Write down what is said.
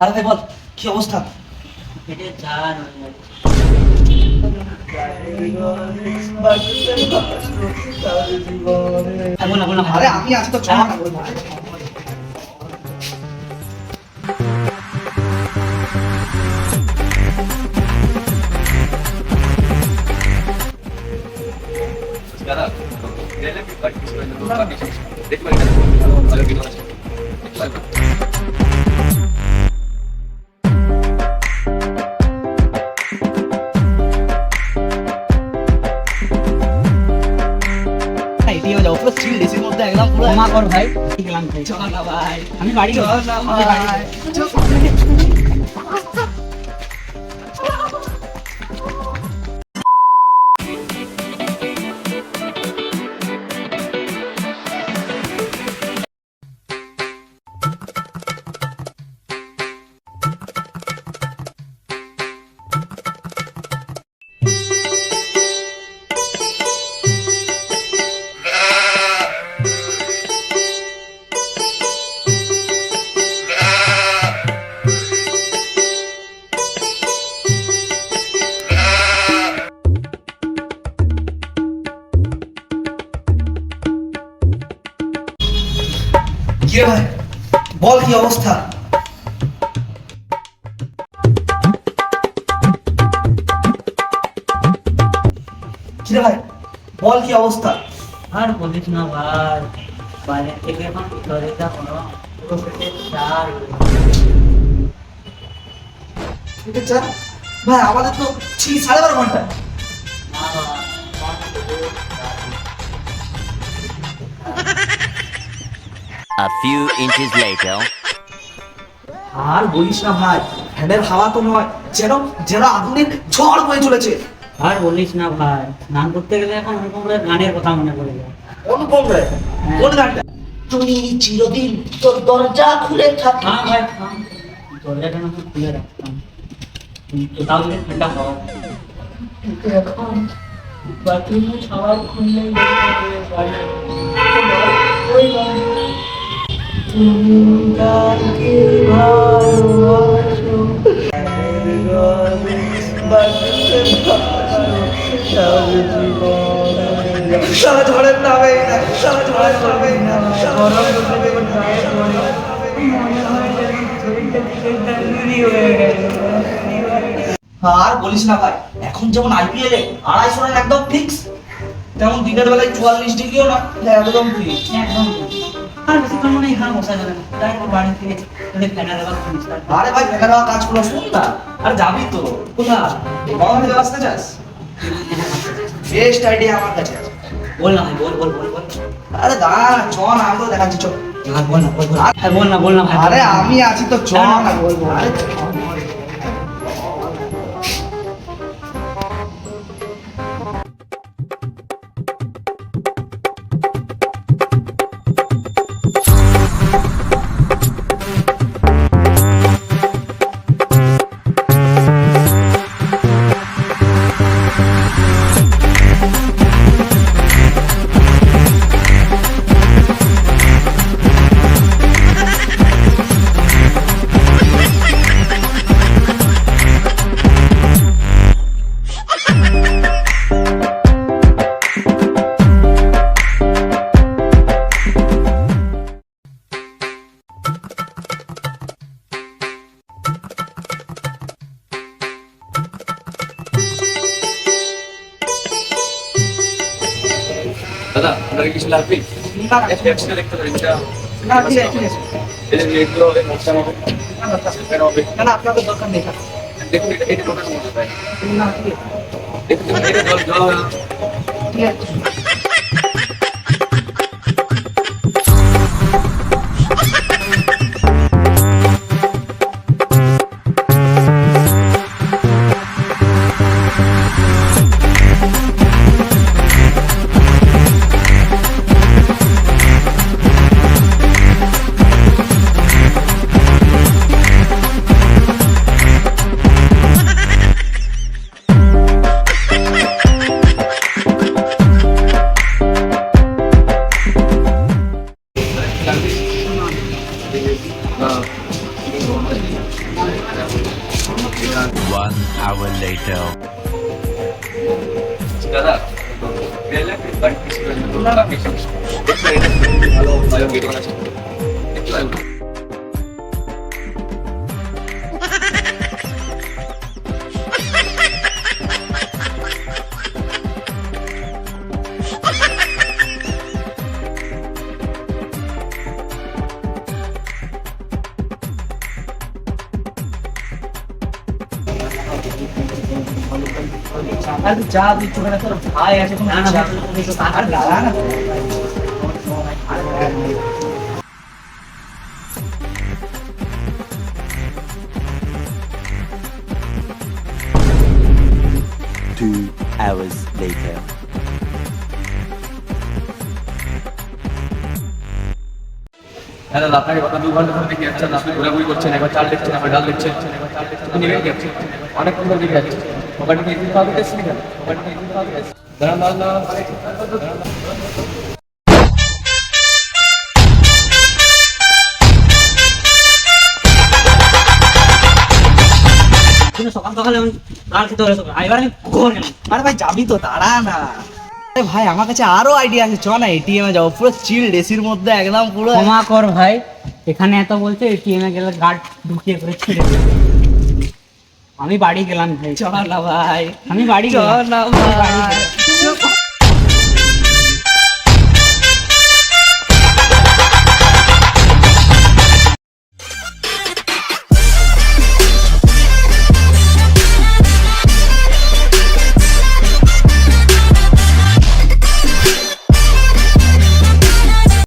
আরে ভাই বল কি অবস্থা? পেটে জ্বালা নয় বল না আরে আমি আছি তো, চল না। ক্ষমা কর ভাই, গেলাম ভাই। চল না ভাই, আমি বাড়ি যাবো। চল না আমি বাড়ি ভাই। যাবো। কি রে ভাই বল কি অবস্থা? কি রে ভাই বল কি অবস্থা? আর বলিস না ভাই, বাইরে থেকে এখন ভিতরে যা কোনো পুরো পেটে চার এটা চা ভাই, আমাদের তো 12.5 ঘন্টা। না বাবা, A few inches later. আর বলিস না ভাই, ফ্যানের হাওয়া তো নয়, যেন যেন আগুনের ঝড় বয়ে চলেছে। আর বলিস না ভাই, স্নান করতে গেলে এখন অনুপম রায়ের গানের কথা মনে পড়ে যায়। অনুপম রায় কোন গানটা? তুমি চিরদিন তোর দরজা খুলে থাকি। হ্যাঁ ভাই, হ্যাঁ। দরজাটা না হয় খুলে রাখতাম, কিন্তু তাও যদি ঠান্ডা হওয়া কিন্তু এখন বাথরুমে সবাই খুললে তুমি কাকে ভালোবাসো সারা ঝড়ের নামে না, সারা ঝড়ের নামে না, সারা ঝড়ের নামে না। আর বলিস না ভাই, এখন যেমন আইপিএল এ 250 রান একদম ফিক্স, তেমন দিনের বেলায় 44 ডিগ্রিও না, একদম ফিক্স। একদম। আর বেশিক্ষণ মনে হয় এখানে বসা যাবে না, তাই একটু বাড়ি থেকে তোদের ফ্যানের আবার শুনিস না। আরে ভাই ফেলে দেওয়া কাজ করে শুন না, আর যাবি তো কোথায়? বাবা থেকে আসতে চাস? বেস্ট আইডিয়া আমার কাছে আছে। বল না ভাই, বল বল বল বল। আরে দাঁড়া না, চ না, আমি তো দেখাচ্ছি, চ। আর বল না, বল বল। আর বল না, বল না ভাই। আরে আমি আছি তো, চ না, বলবো। আরে দাদা আপনার কিছু লাগবে? না, না, একসাথে দেখতে পারেন এটা না, ঠিক আছে, ঠিক আছে। এই যে রেটগুলো হবে মোটা হবে না, না, সেখানে হবে না, না, আপনাদের দরকার নেই। দেখুন এটা টোটাল মতো ভাই না, ঠিক আছে, দেখুন এটা জল জল ঠিক আছে। 1 hour later. দাদা রিয়েল লাইফ বাট কিছু না ভালো ভালো ভিডিও আছে একটু আরে যা তুই চোখে তোর ভাই আছে কোনো না, না, যা। ভাই, আর দাঁড়া না Two hours later. হ্যাঁ দাদা আপনাকে গত 2 ঘন্টা ধরে দেখে যাচ্ছেন আপনি ঘোরাঘুরি করছেন একবার চাল দেখছেন একবার ডাল দেখছেন আপনি নেবেন কি অনেকক্ষণ ধরে দেখে যাচ্ছেন মোবাইলটা কি একদিন পাবে টেস্ট কেন মোবাইলটা কি একদিন পাবে টেস্ট দাঁড়ান দাঁড়ান দাঁড়ান কিন্তু সকাল সকালে আমি গাল খেতে হলে এবার আমি ঘর গেলাম। আরে ভাই যাবি তো দাঁড়া না আরে ভাই আমার কাছে আরো আইডিয়া আছে চ না এটিএম এ যাবো পুরো চিল এসির মধ্যে একদম পুরো ক্ষমা কর ভাই, এখানে এত বলছে এটিএম এ গেলে গার্ড ঢুকিয়ে করে ছেড়ে দেবে। আমি বাড়ি গেলাম ভাই, চ না ভাই আমি বাড়ি চ গেলাম। না আমি বাড়ি ভাই গেলাম।